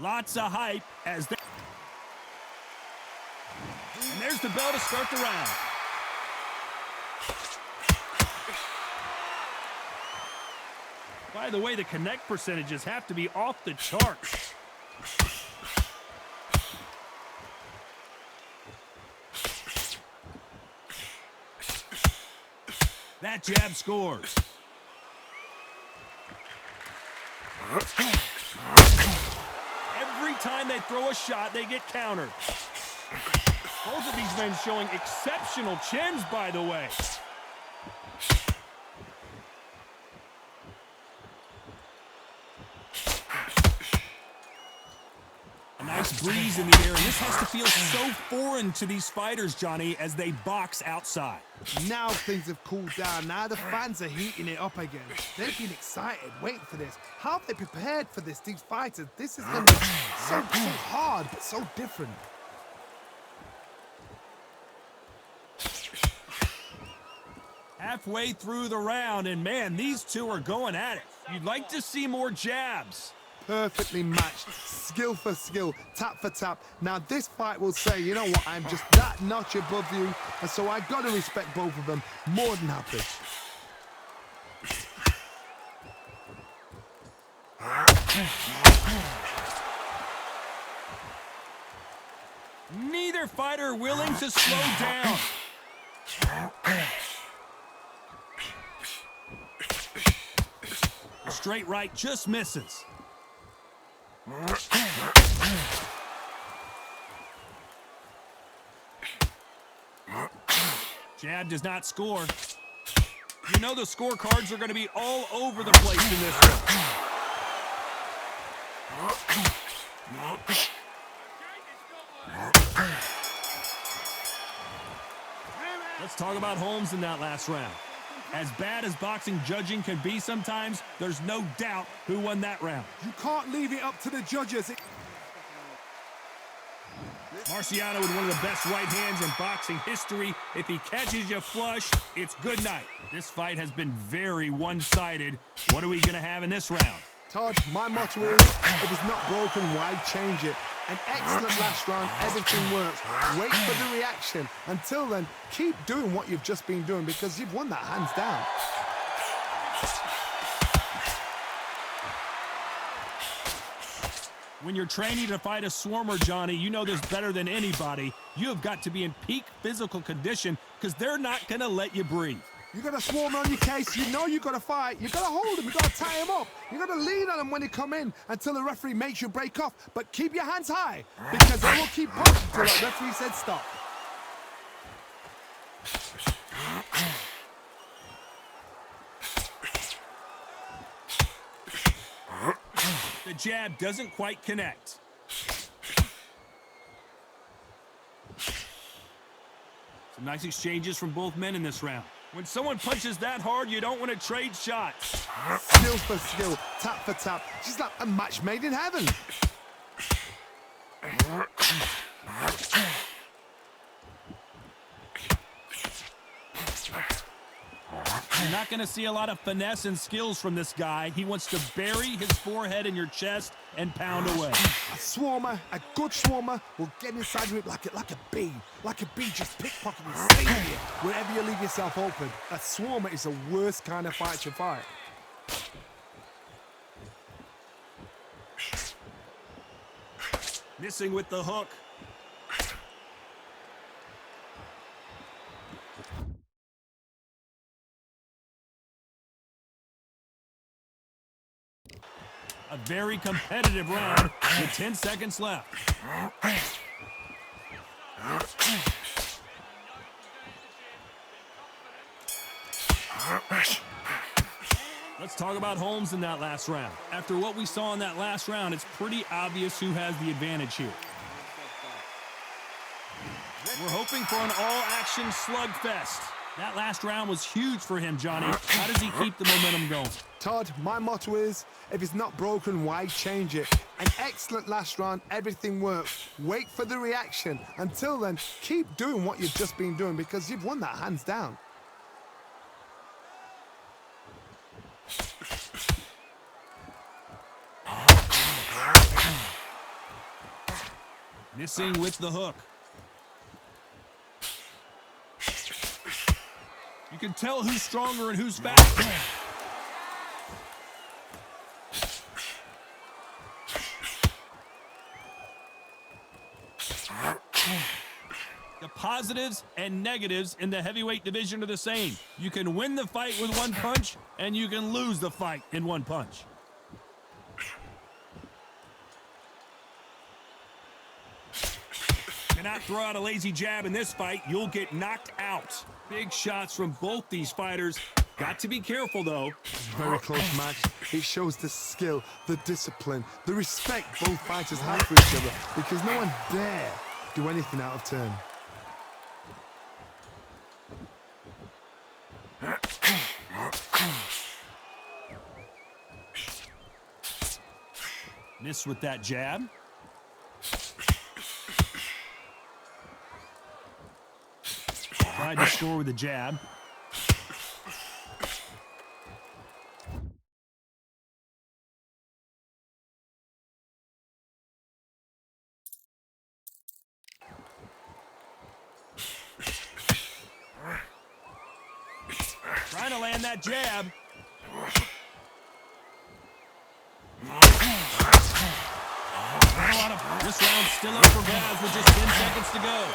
Lots of hype as they... And there's the bell to start the round. By the way, the connect percentages have to be off the charts. That jab scores. Every time they throw a shot, they get countered. Both of these men showing exceptional chins, by the way. A nice breeze in the air, and this has to feel so foreign to these fighters, Johnny, as they box outside. Now things have cooled down. Now the fans are heating it up again. They've been excited, waiting for this. How have they prepared for this, these fighters? This is going to be so hard, but so different. Halfway through the round, and man, these two are going at it. You'd like to see more jabs. Perfectly matched, skill for skill, tap for tap. Now this fight will say, you know what, I'm just that notch above you, and so I got to respect both of them more than average. Neither fighter willing to slow down. Straight right just misses. Jab does not score. You know the scorecards are going to be all over the place in this one. Let's talk about Holmes in that last round. As bad as boxing judging can be sometimes, there's no doubt who won that round. You can't leave it up to the judges. Marciano with one of the best right hands in boxing history. If he catches you flush, it's good night. This fight has been very one-sided. What are we going to have in this round? Todd, my motto is, if it's not broken, why change it? An excellent last round, everything works. Wait for the reaction. Until then, keep doing what you've just been doing because you've won that hands down. When you're training to fight a swarmer, Johnny, you know this better than anybody. You have got to be in peak physical condition because they're not going to let you breathe. You got a swarmer on your case. You know you got to fight. You got to hold him. You got to tie him up. You got to lean on him when he come in until the referee makes you break off. But keep your hands high because they will keep pushing until the referee said stop. The jab doesn't quite connect. Some nice exchanges from both men in this round. When someone punches that hard, you don't want to trade shots. Skill for skill, tap for tap. She's like a match made in heaven. You're not going to see a lot of finesse and skills from this guy. He wants to bury his forehead in your chest and pound away. A swarmer, a good swarmer, will get inside of it like a bee. Like a bee just pickpocketing and stay here wherever you leave yourself open. A swarmer is the worst kind of fight to fight. Missing with the hook. A very competitive round with 10 seconds left. Let's talk about Holmes in that last round. After what we saw in that last round, it's pretty obvious who has the advantage here. We're hoping for an all-action slugfest. That last round was huge for him, Johnny. How does he keep the momentum going? Todd, my motto is, if it's not broken, why change it? An excellent last round, everything works. Wait for the reaction. Until then, keep doing what you've just been doing because you've won that hands down. Missing with the hook. You can tell who's stronger and who's faster. The positives and negatives in the heavyweight division are the same. You can win the fight with one punch, and you can lose the fight in one punch. Cannot throw out a lazy jab in this fight. You'll get knocked out. Big shots from both these fighters. Got to be careful, though. Very close match. It shows the skill, the discipline, the respect both fighters have for each other, because no one dare do anything out of turn. Miss with that jab. Tried to score with a jab. Trying to land that jab. This round's still up for grabs with just 10 seconds to go.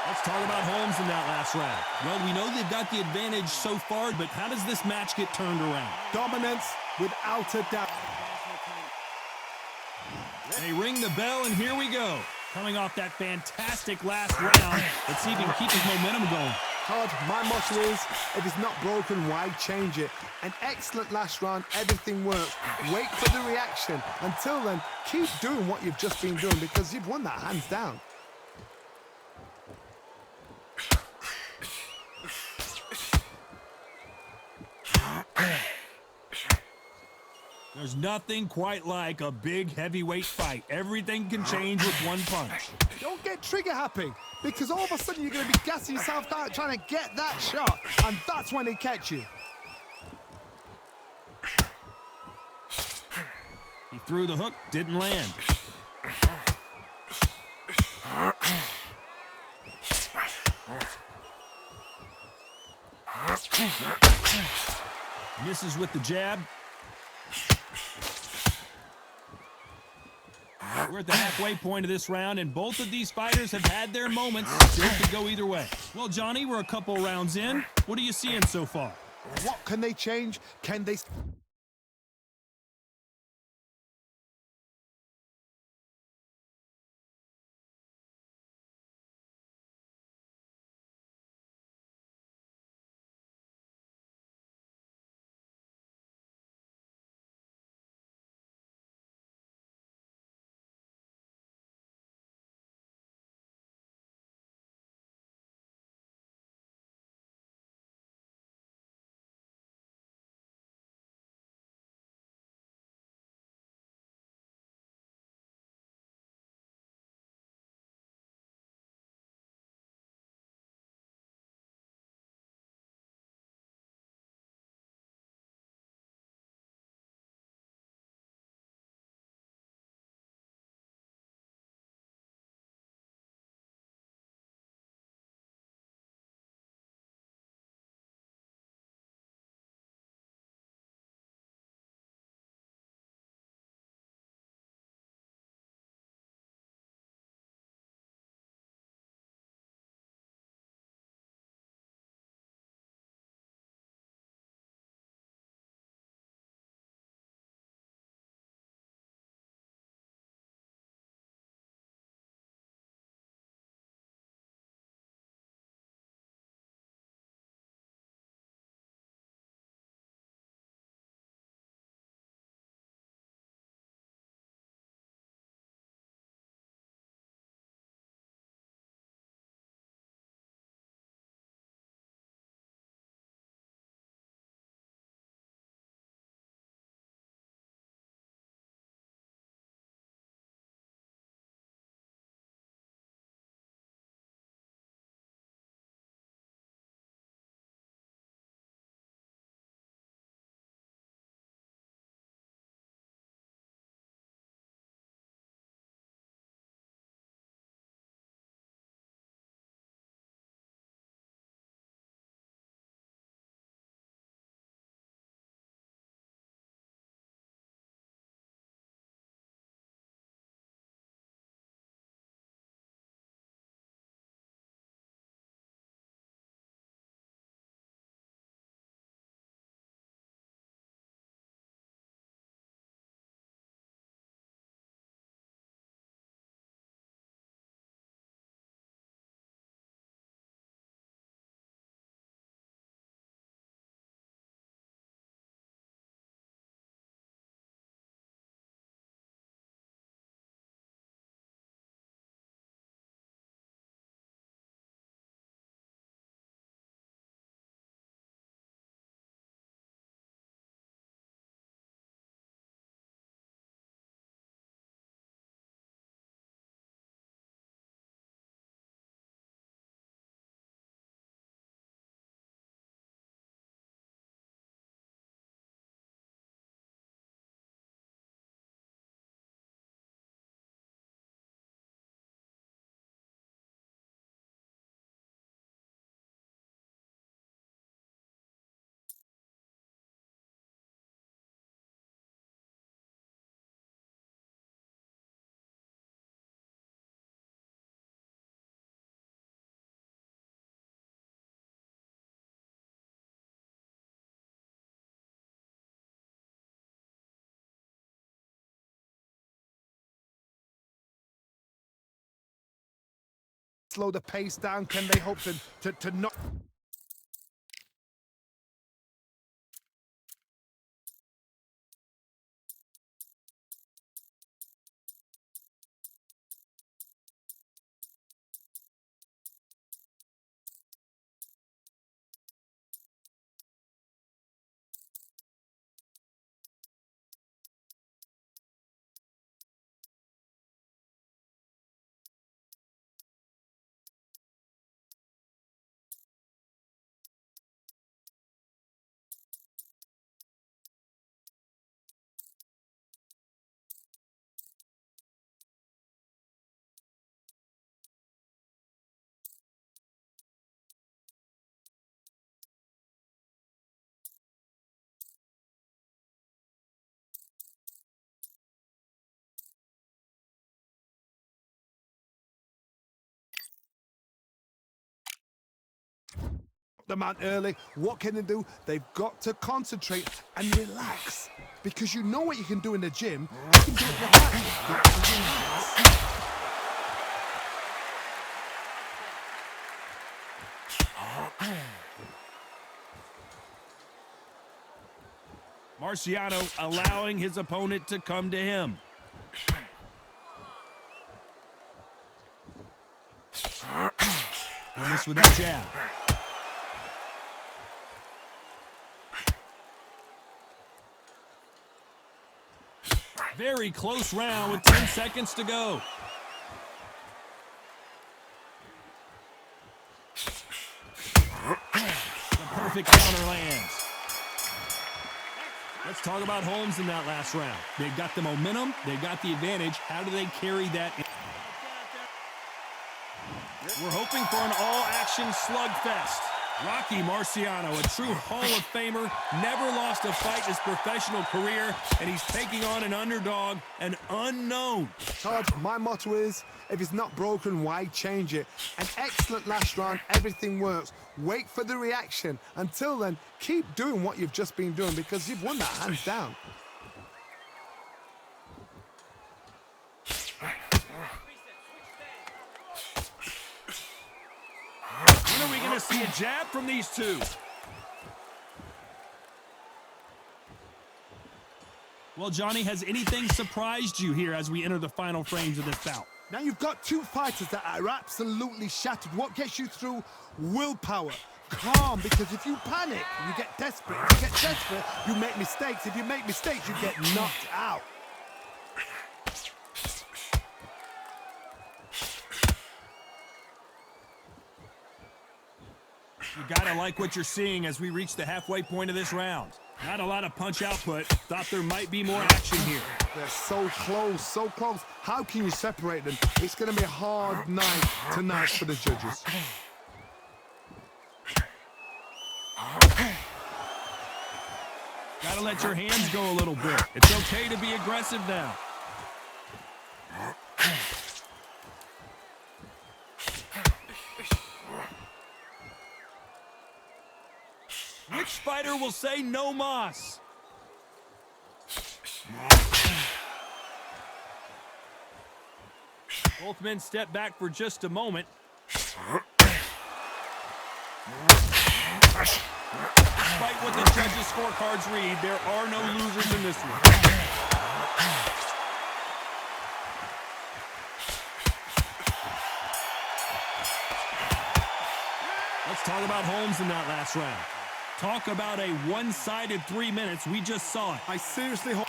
Let's talk about Holmes in that last round. Well, we know they've got the advantage so far, but how does this match get turned around? Dominance, without a doubt. They ring the bell, and here we go. Coming off that fantastic last round, let's see if he can keep his momentum going. Todd, my motto is, if it's not broken, why change it? An excellent last round, everything works. Wait for the reaction. Until then, keep doing what you've just been doing, because you've won that hands down. There's nothing quite like a big heavyweight fight. Everything can change with one punch. Don't get trigger happy, because all of a sudden you're going to be gassing yourself out trying to get that shot, and that's when they catch you. He threw the hook, didn't land. Misses with the jab. We're at the halfway point of this round, and both of these fighters have had their moments. Still could go either way. Well, Johnny, we're a couple rounds in. What are you seeing so far? What can they change? Can they... slow the pace down? Can they hope to not... them out early? What can they do? They've got to concentrate and relax. Because you know what you can do in the gym, you can do it in the back. Got to relax. Marciano allowing his opponent to come to him. And this with that jab. Very close round with 10 seconds to go. The perfect counter lands. Let's talk about Holmes in that last round. They've got the momentum. They've got the advantage. How do they carry that? We're hoping for an all-action slugfest. Rocky Marciano, a true Hall of Famer, never lost a fight in his professional career, and he's taking on an underdog, an unknown. Todd, my motto is, if it's not broken, why change it? An excellent last round, everything works. Wait for the reaction. Until then, keep doing what you've just been doing because you've won that hands down. When are we going to see a jab from these two? Well, Johnny, has anything surprised you here as we enter the final frames of this bout? Now you've got two fighters that are absolutely shattered. What gets you through? Willpower. Calm, because if you panic, you get desperate. If you get desperate, you make mistakes. If you make mistakes, you get knocked out. You gotta like what you're seeing as we reach the halfway point of this round. Not a lot of punch output. Thought there might be more action here. They're so close, so close. How can you separate them? It's going to be a hard night tonight for the judges. Gotta let your hands go a little bit. It's okay to be aggressive now. Which fighter will say no mas? Both men step back for just a moment. Despite what the judges' scorecards read, there are no losers in this one. Let's talk about Holmes in that last round. Talk about a one-sided 3 minutes. We just saw it. I seriously hope...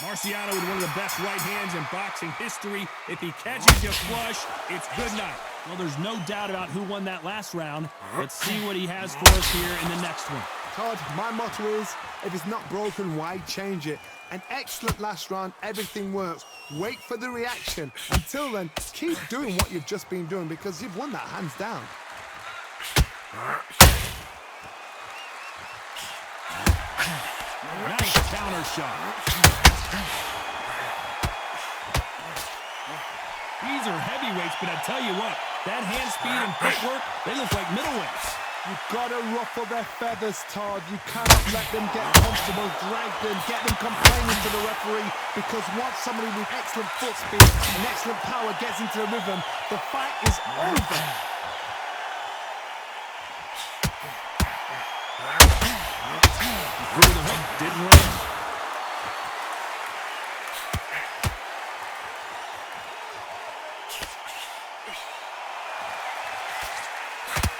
Marciano with one of the best right hands in boxing history. If he catches you flush, it's good night. Well, there's no doubt about who won that last round. Let's see what he has for us here in the next one. Todd, my motto is, if it's not broken, why change it? An excellent last round, everything works. Wait for the reaction. Until then, keep doing what you've just been doing because you've won that hands down. Nice counter shot. These are heavyweights, but I tell you what, that hand speed and footwork, they look like middleweights. You've got to ruffle their feathers, Todd. You cannot let them get comfortable, drag them, get them complaining to the referee, because once somebody with excellent foot speed and excellent power gets into the rhythm, the fight is over. Through the hook, didn't land.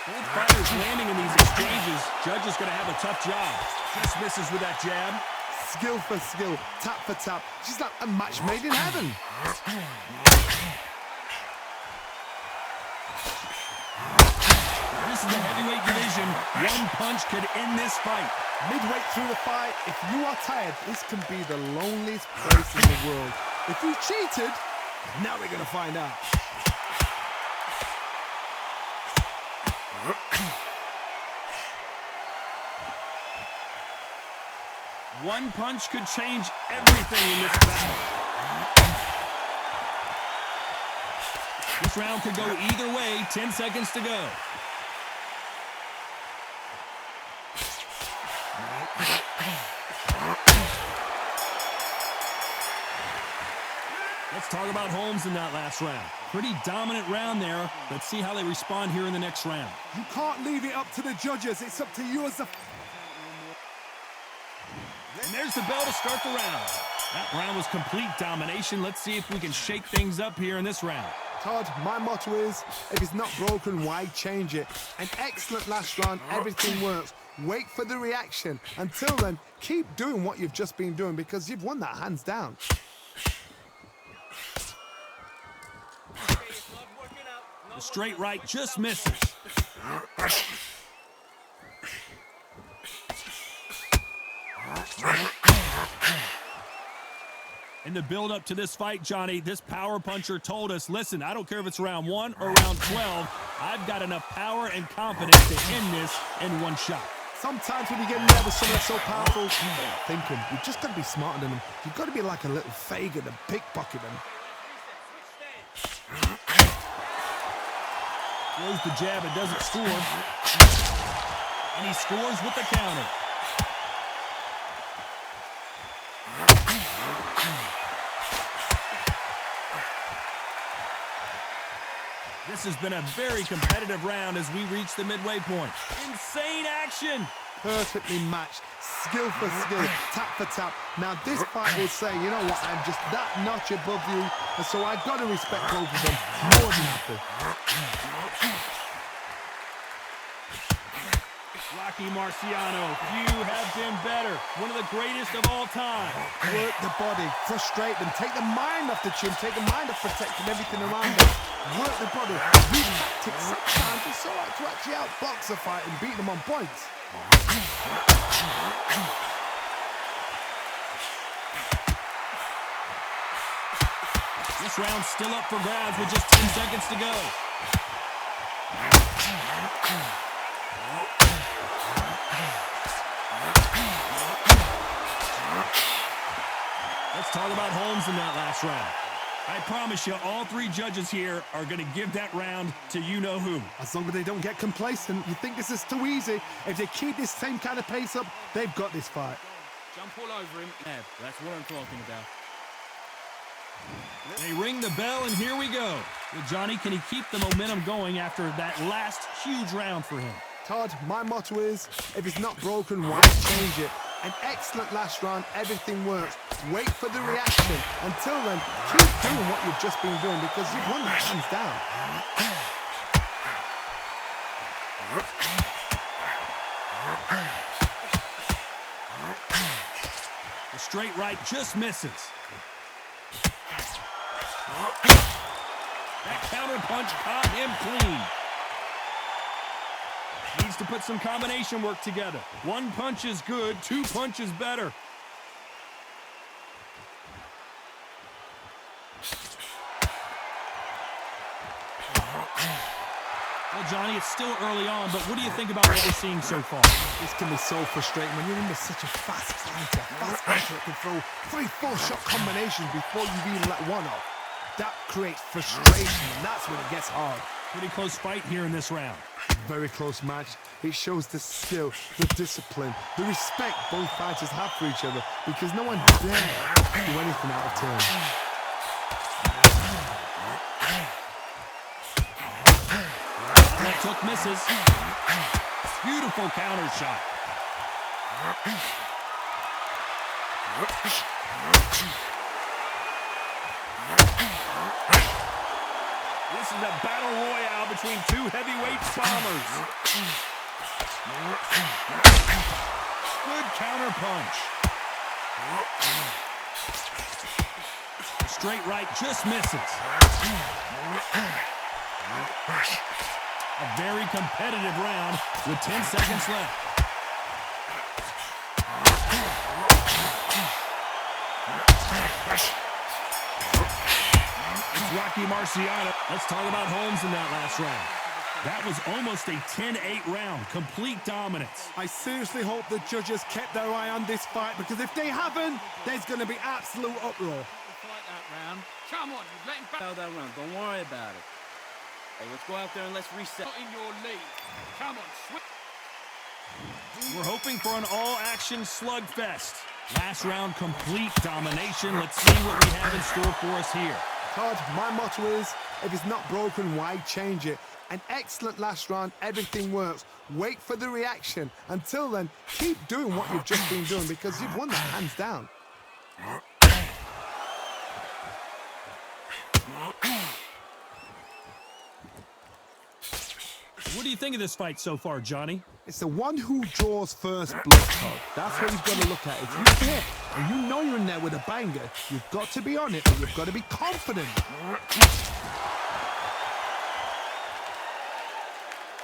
Both fighters landing in these exchanges. Judge is going to have a tough job. Just misses with that jab. Skill for skill, tap for tap. She's like a match made in heaven. This is the heavyweight division. One punch could end this fight. Midway through the fight, if you are tired, this can be the loneliest place in the world. If you cheated, now we're going to find out. One punch could change everything in this battle. This round could go either way. 10 seconds to go. Let's talk about Holmes in that last round. Pretty dominant round there. Let's see how they respond here in the next round. You can't leave it up to the judges. It's up to you as the... And there's the bell to start the round. That round was complete domination. Let's see if we can shake things up here in this round. Todd, my motto is, if it's not broken, why change it? An excellent last round, everything works. Wait for the reaction. Until then, keep doing what you've just been doing, because you've won that hands down. The straight right just misses. In the build-up to this fight, Johnny, this power puncher told us, listen, I don't care if it's round 1 or round 12, I've got enough power and confidence to end this in one shot. Sometimes when you get there with someone that's so powerful, you're not thinking. You've just got to be smarter than them. You've got to be like a little Fagin and pickpocket them. Throws the jab, it doesn't score. And he scores with the counter. This has been a very competitive round as we reach the midway point. Insane action! Perfectly matched, skill for skill, tap for tap. Now this fight will say, you know what, I'm just that notch above you, and so I've got to respect both of them more than happy. Rocky Marciano, few have been better. One of the greatest of all time. Work the body, frustrate them, take the mind off the chin, take the mind off protecting everything around them. Work the body, really takes sometimes it's so hard to actually outbox a fight and beat them on points. This round's still up for grabs with just 10 seconds to go. Let's talk about Holmes in that last round. I promise you, all three judges here are going to give that round to you-know-who. As long as they don't get complacent, you think this is too easy. If they keep this same kind of pace up, they've got this fight. Jump all over him. Yeah, that's what I'm talking about. They ring the bell, and here we go. Well, Johnny, can he keep the momentum going after that last huge round for him? Todd, my motto is, if it's not broken, why change it? An excellent last round, everything works. Wait for the reaction. Until then, keep doing what you've just been doing, because you've won that hands down. The straight right just misses. That counter punch caught him clean. Needs to put some combination work together. One punch is good, two punches better. Well, Johnny, it's still early on, but what do you think about what we're seeing so far? This can be so frustrating when you're in with such a fast fighter. Fast fighter that can throw 3-4 shot combinations before you've even let one off. That creates frustration, and that's when it gets hard. Pretty close fight here in this round. Very close match. It shows the skill, the discipline, the respect both fighters have for each other because no one dare do anything out of turn. Left hook misses. Beautiful counter shot. This is a battle royale between two heavyweight bombers. Good counter punch. Straight right just misses. A very competitive round with 10 seconds left. It's Rocky Marciano. Let's talk about Holmes in that last round. That was almost a 10-8 round, complete dominance. I seriously hope the judges kept their eye on this fight because if they haven't, there's going to be absolute uproar. Fight that round. Come on, you've let him back. That round. Don't worry about it. Hey, let's go out there and let's reset. Not in your lead. Come on, We're hoping for an all-action slugfest. Last round, complete domination. Let's see what we have in store for us here. Todd, my motto is, if it's not broken, why change it? An excellent last round, everything works. Wait for the reaction. Until then, keep doing what you've just been doing because you've won that hands down. What do you think of this fight so far, Johnny? It's the one who draws first blood, Todd. That's what he's got to look at. If you hit and you know you're in there with a banger, you've got to be on it, but you've got to be confident.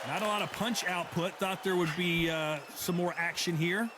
Not a lot of punch output. Thought there would be some more action here.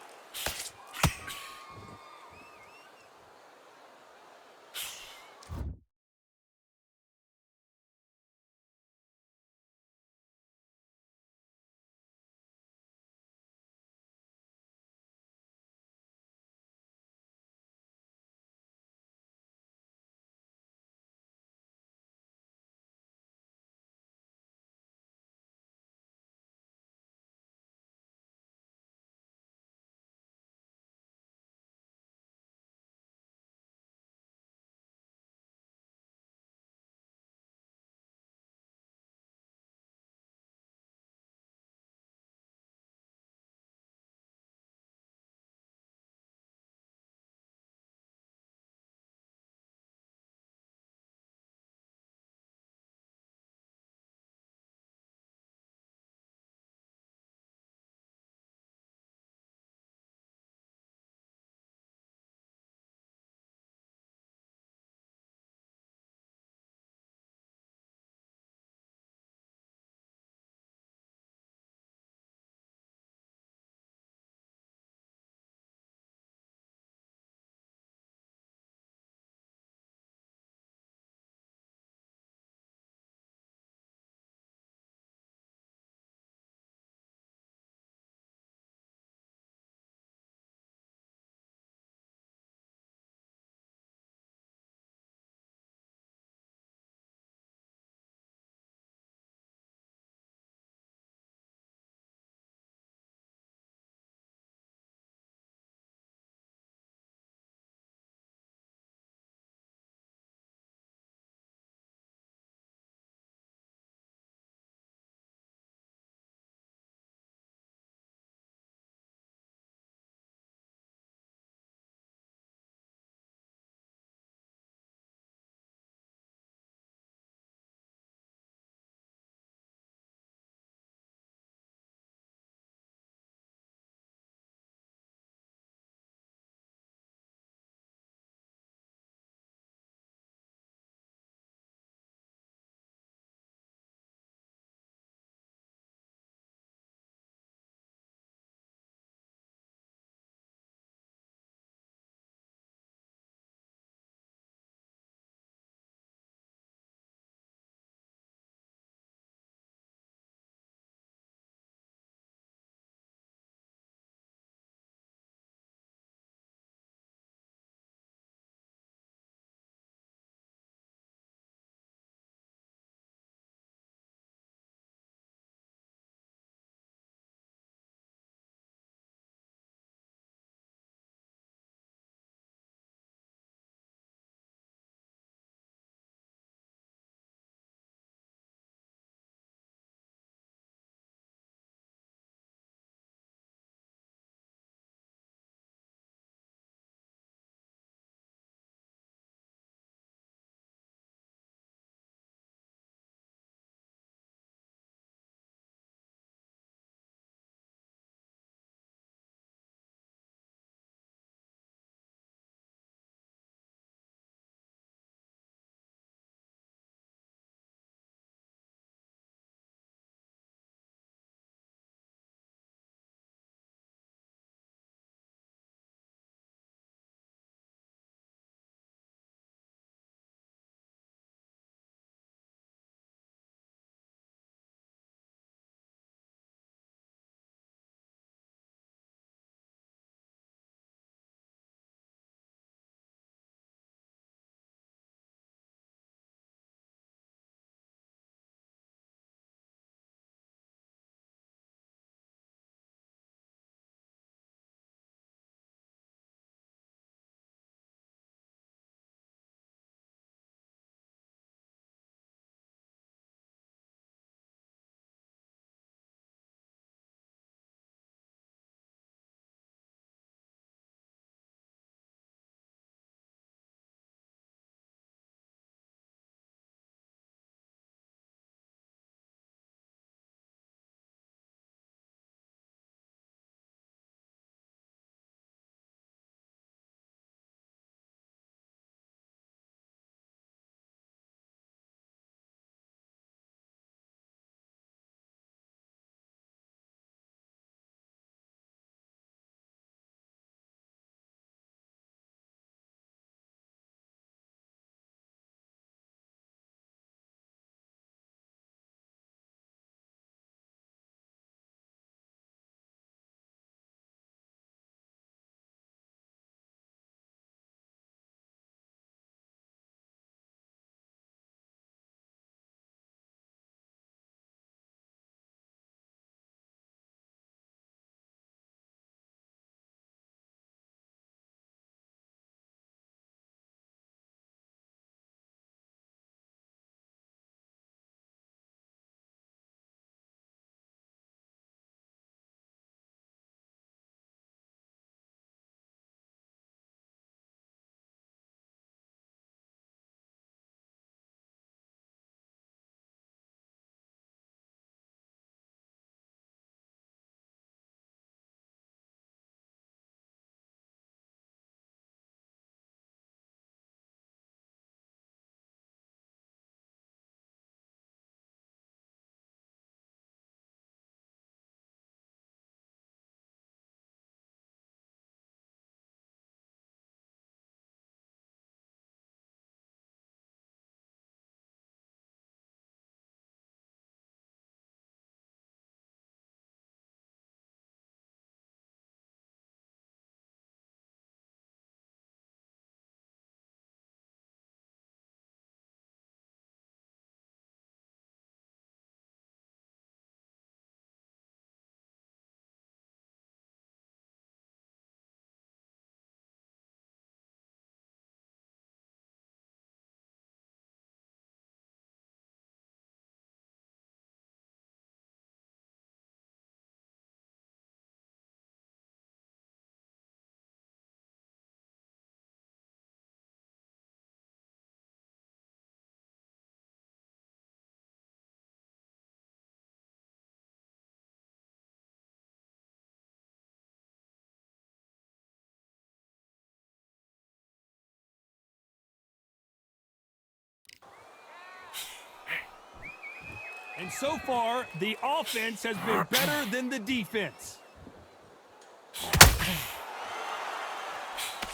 And so far, the offense has been better than the defense.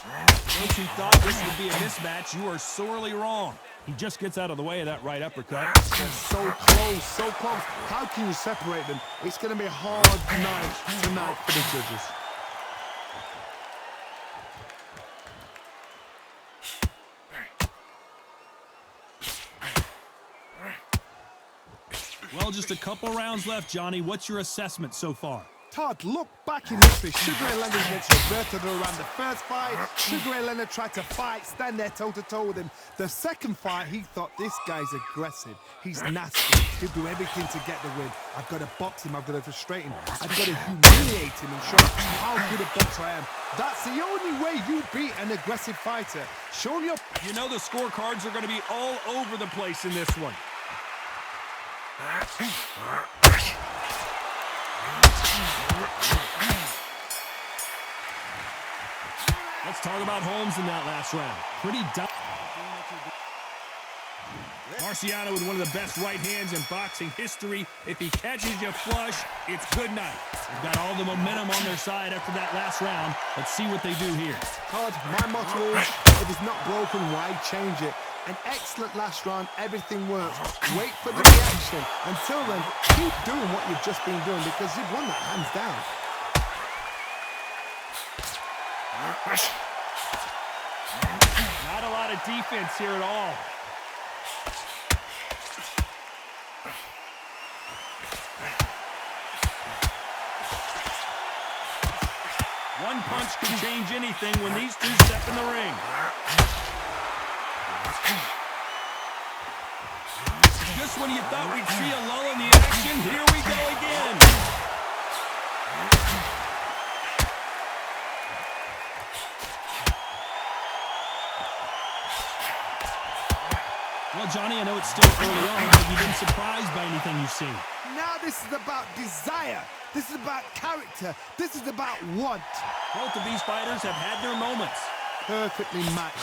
Those who thought this would be a mismatch, you are sorely wrong. He just gets out of the way of that right uppercut. So close, so close. How can you separate them? It's going to be a hard night tonight for the judges. Well, just a couple rounds left, Johnny. What's your assessment so far? Todd, look back in history. Sugar Ray Leonard against Roberto Duran. The first fight, Sugar Ray Leonard tried to fight, stand there toe-to-toe with him. The second fight, he thought, this guy's aggressive. He's nasty. He'll do everything to get the win. I've got to box him. I've got to frustrate him. I've got to humiliate him and show him how good a boxer I am. That's the only way you beat an aggressive fighter. Show him your... You know the scorecards are going to be all over the place in this one. Let's talk about Holmes in that last round. Pretty dumb. Marciano with one of the best right hands in boxing history. If he catches you flush, it's good night. They've got all the momentum on their side after that last round. Let's see what they do here. Todd, my motto is, if it's not broken, why change it? An excellent last round, everything works. Wait for the reaction. Until then, keep doing what you've just been doing because you've won that hands down. Not a lot of defense here at all. One punch can change anything when these two step in the ring. Just when you thought we'd see a lull in the action, here we go again. Well, Johnny, I know it's still early on, but have you been surprised by anything you've seen? Now this is about desire. This is about character. This is about want. Both of these fighters have had their moments. Perfectly matched,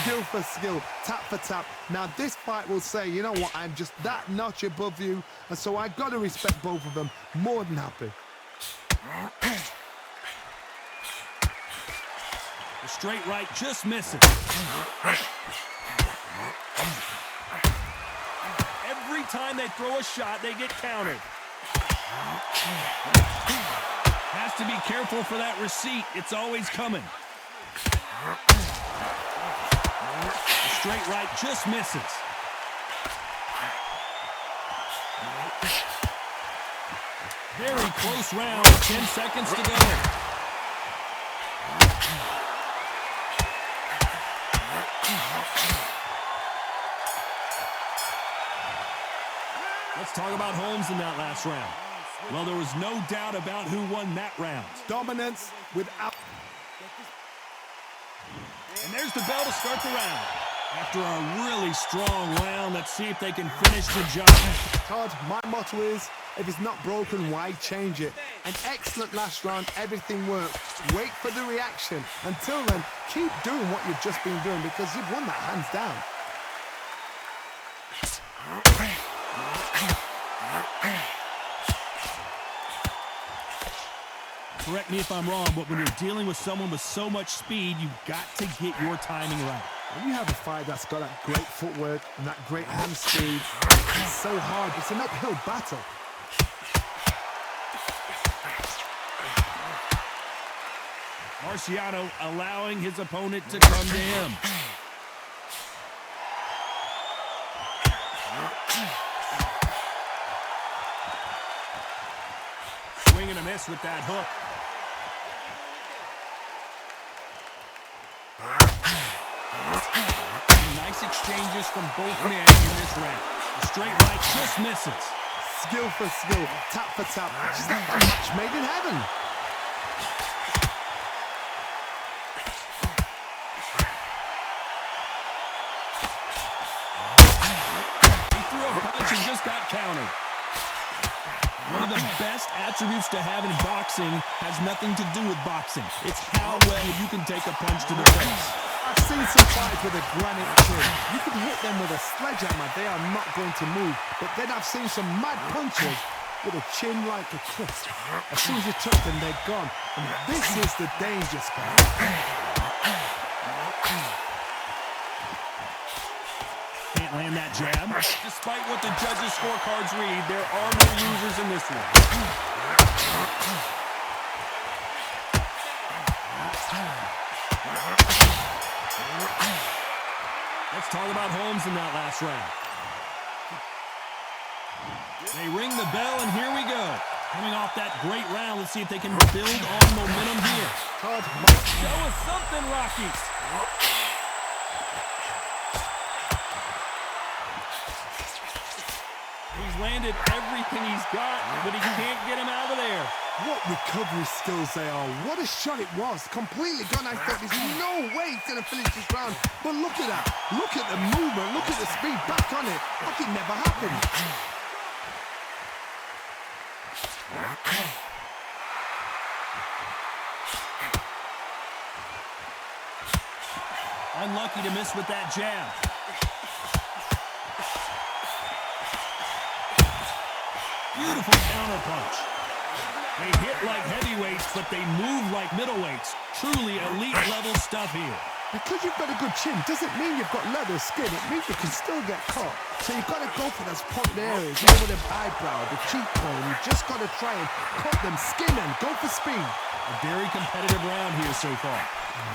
skill for skill, tap for tap. Now this fight will say, you know what, I'm just that notch above you, and so I've got to respect both of them. More than happy. The straight right just misses. Every time they throw a shot, they get countered. Has to be careful for that receipt. It's always coming. The straight right just misses. Very close round. 10 seconds to go. Let's talk about Holmes in that last round. Well, there was no doubt about who won that round. Dominance without... And there's the bell to start the round. After a really strong round, let's see if they can finish the job. Todd, my motto is, if it's not broken, why change it? An excellent last round, everything works. Wait for the reaction. Until then, keep doing what you've just been doing because you've won that hands down. Correct me if I'm wrong, but when you're dealing with someone with so much speed, you've got to get your timing right. When you have a fight that's got that great footwork and that great hand speed, it's so hard. It's an uphill battle. Marciano allowing his opponent to come to him. Swing and a miss with that hook. Nice exchanges from both men in this round. The straight right just misses. Skill for skill, tap for tap. Just like a match made in heaven. He threw a punch and just got countered. One of the best attributes to have in boxing has nothing to do with boxing. It's how well you can take a punch to the face. I've seen some fighters with a granite chin. You can hit them with a sledgehammer, they are not going to move. But then I've seen some mad punchers with a chin like a cliff. As soon as you touch them, they're gone. And this is the danger spot. Can't land that jab. Despite what the judges' scorecards read, there are no losers in this one. Let's talk about Holmes in that last round. They ring the bell, and here we go. Coming off that great round, let's see if they can build on momentum here. Todd, Show us something, Rocky. He's landed everything he's got, but he can't get him out of there. what recovery skills they are. What a shot it was. Completely gone. I thought there's no way he's going to finish this round. But look at that. Look at the movement. Look at the speed. Back on it. Like it never happened. Unlucky to miss with that jab. Beautiful counter punch. They hit like heavyweights, but they move like middleweights. Truly elite level stuff here. Because you've got a good chin doesn't mean you've got leather skin. It means you can still get caught. So you've got to go for those point areas. You know, with the eyebrow, the cheekbone. You just got to try and cut them skin and go for speed. A very competitive round here so far.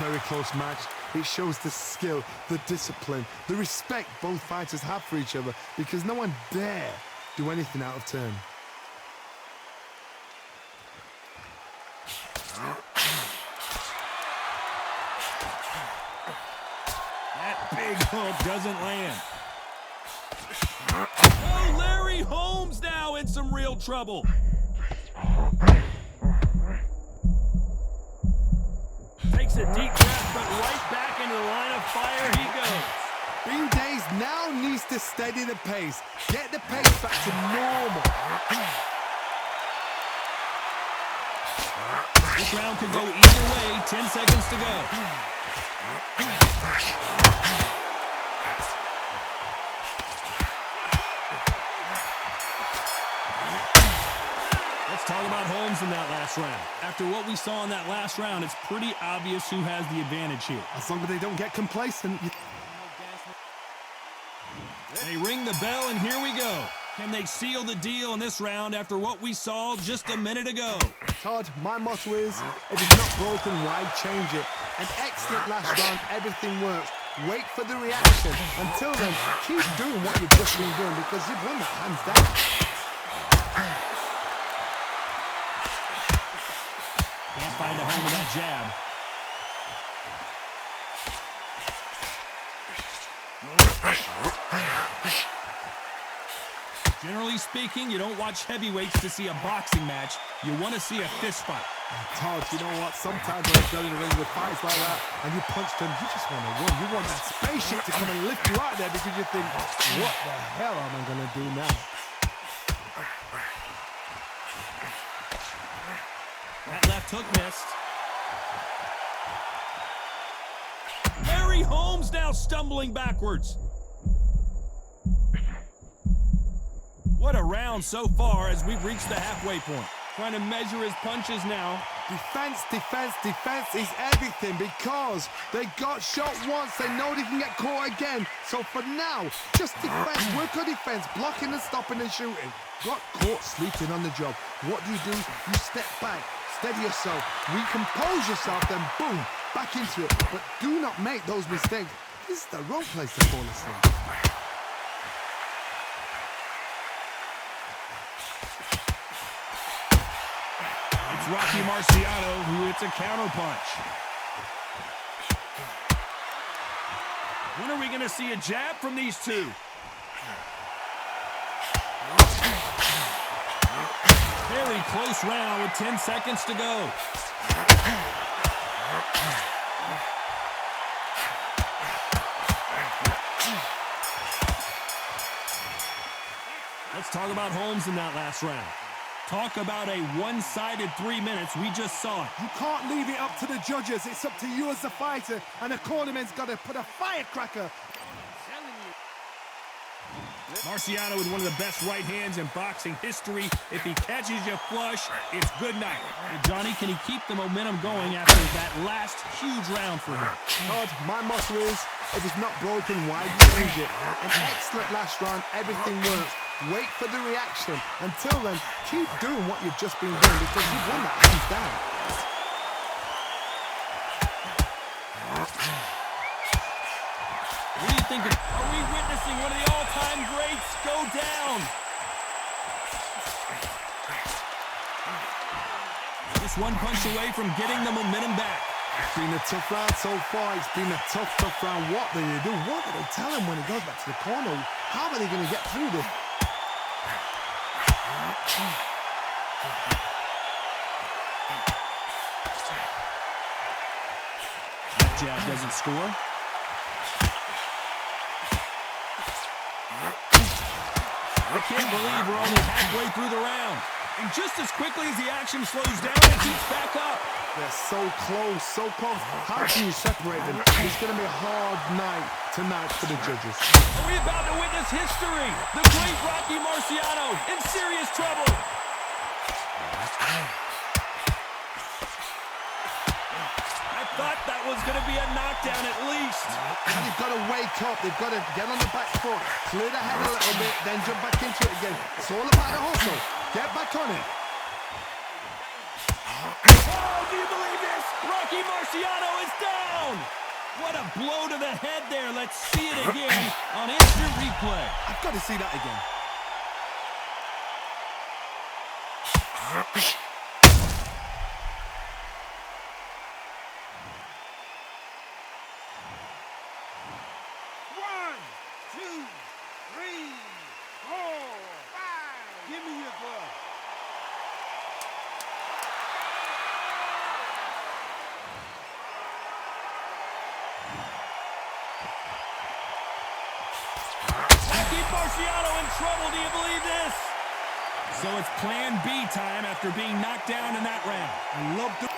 Very close match. It shows the skill, the discipline, the respect both fighters have for each other, because no one dare do anything out of turn. That big hook doesn't land. Oh, Larry Holmes now in some real trouble. Takes a deep breath, but right back into the line of fire he goes. Bean Days now needs to steady the pace. Get the pace back to normal. This round could go either way. 10 seconds to go. Let's talk about Holmes in that last round. After what we saw in that last round, it's pretty obvious who has the advantage here. As long as they don't get complacent. They ring the bell, and here we go. Can they seal the deal in this round after what we saw just a minute ago? Todd, my motto is, if it's not broken, why change it? An excellent last round, everything works. Wait for the reaction. Until then, keep doing what you've just been doing, because you've won that hands down. Can't find the home of that jab. Generally speaking, you don't watch heavyweights to see a boxing match. You want to see a fist fight. Todd, you know what? Sometimes when you go in the ring with fights like that and you punch them, you just want to win. You want that spaceship to come and lift you out there, because you think, what the hell am I going to do now? That left hook missed. Larry Holmes now stumbling backwards. What a round so far as we've reached the halfway point. Trying to measure his punches now. Defense, defense, defense is everything, because they got shot once. They know they can get caught again. So for now, just defense, work on defense, blocking and stopping and shooting. Got caught sleeping on the job. What do? You step back, steady yourself, recompose yourself, then boom, back into it. But do not make those mistakes. This is the wrong place to fall asleep. It's Rocky Marciano who hits a counterpunch. When are we going to see a jab from these two? Very close round with 10 seconds to go. Let's talk about Holmes in that last round. Talk about a one-sided 3 minutes. We just saw it. You can't leave it up to the judges. It's up to you as the fighter, and the cornerman's got to put a firecracker. Marciano with one of the best right hands in boxing history. If he catches you flush, it's good night. And Johnny, can he keep the momentum going after that last huge round for him? Todd, my motto is, if it's not broken, why change it? An excellent last round, everything works. Wait for the reaction. Until then, keep doing what you've just been doing because you've won that hands down. What do you think? Are we witnessing one of the all-time greats go down? Just one punch away from getting the momentum back. It's been a tough round so far. It's been a tough round. What do they do? What do they tell him when he goes back to the corner? How are they going to get through this? That jab doesn't score. I can't believe we're only halfway through the round. And just as quickly as the action slows down, it heats back up. They're so close, so close. How can you separate them? It's going to be a hard night tonight for the judges. Are we about to witness history? The great Rocky Marciano in serious trouble. I thought that was going to be a knockdown at least. And they've got to wake up. They've got to get on the back foot, clear the head a little bit, then jump back into it again. It's all about the hustle. Get back on it. Oh, do you believe this? Rocky Marciano is down. What a blow to the head there. Let's see it again on instant replay. I've got to see that again. One, two, three, four, five. Give me your glove. Rocky Marciano in trouble. Do you believe this? So it's plan B time after being knocked down in that round. I love the...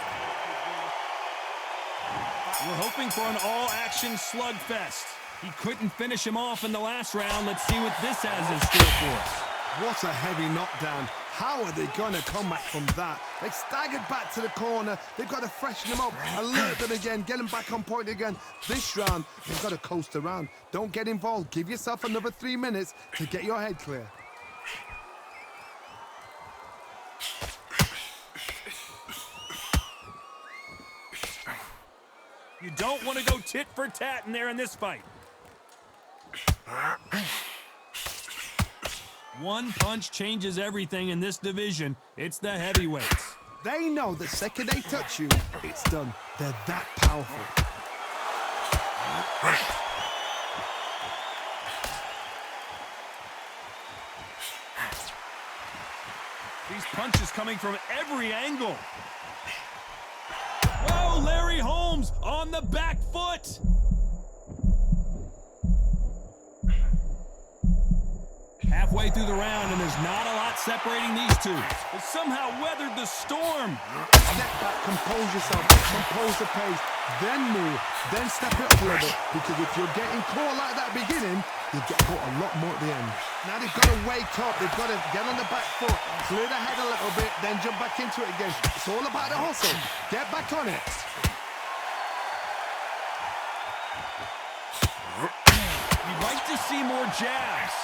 We're hoping for an all-action slugfest. He couldn't finish him off in the last round. Let's see what this has in store for us. What a heavy knockdown. How are they going to come back from that? They staggered back to the corner. They've got to freshen them up, alert them again, get them back on point again. This round, they've got to coast around. Don't get involved. Give yourself another 3 minutes to get your head clear. You don't want to go tit for tat in there in this fight. One punch changes everything in this division. It's the heavyweights. They know the second they touch you, it's done. They're that powerful. These punches coming from every angle. Oh, Larry Holmes on the back foot. Halfway through the round, and there's not a lot separating these two. They somehow weathered the storm. Step back, compose yourself, compose the pace, then move, then step it up a little bit. Because if you're getting caught like that beginning, you'll get caught a lot more at the end. Now they've got to wake up, they've got to get on the back foot, clear the head a little bit, then jump back into it again. It's all about the hustle. Get back on it. You'd like to see more jabs.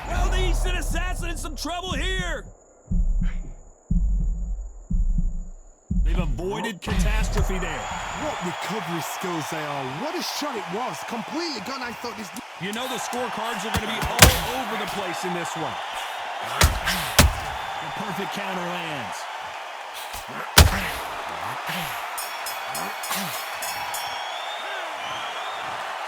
Well, the Eastern Assassin in some trouble here. They've avoided catastrophe there. What recovery skills they are. What a shot it was. Completely gone. I thought this... You know the scorecards are going to be all over the place in this one. The perfect counter lands.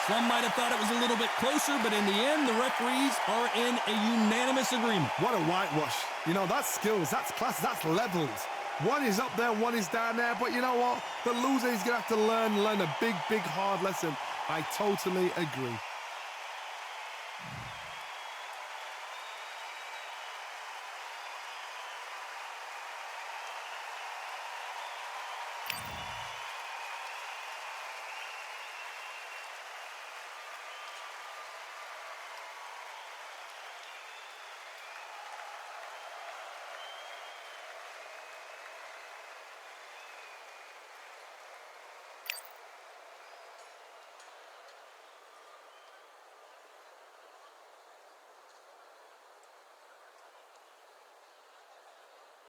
Some might have thought it was a little bit closer, but in the end, the referees are in a unanimous agreement. What a whitewash. You know, that's skills, that's class, that's levels. One is up there, one is down there, but you know what? The loser is going to have to learn a big, hard lesson. I totally agree.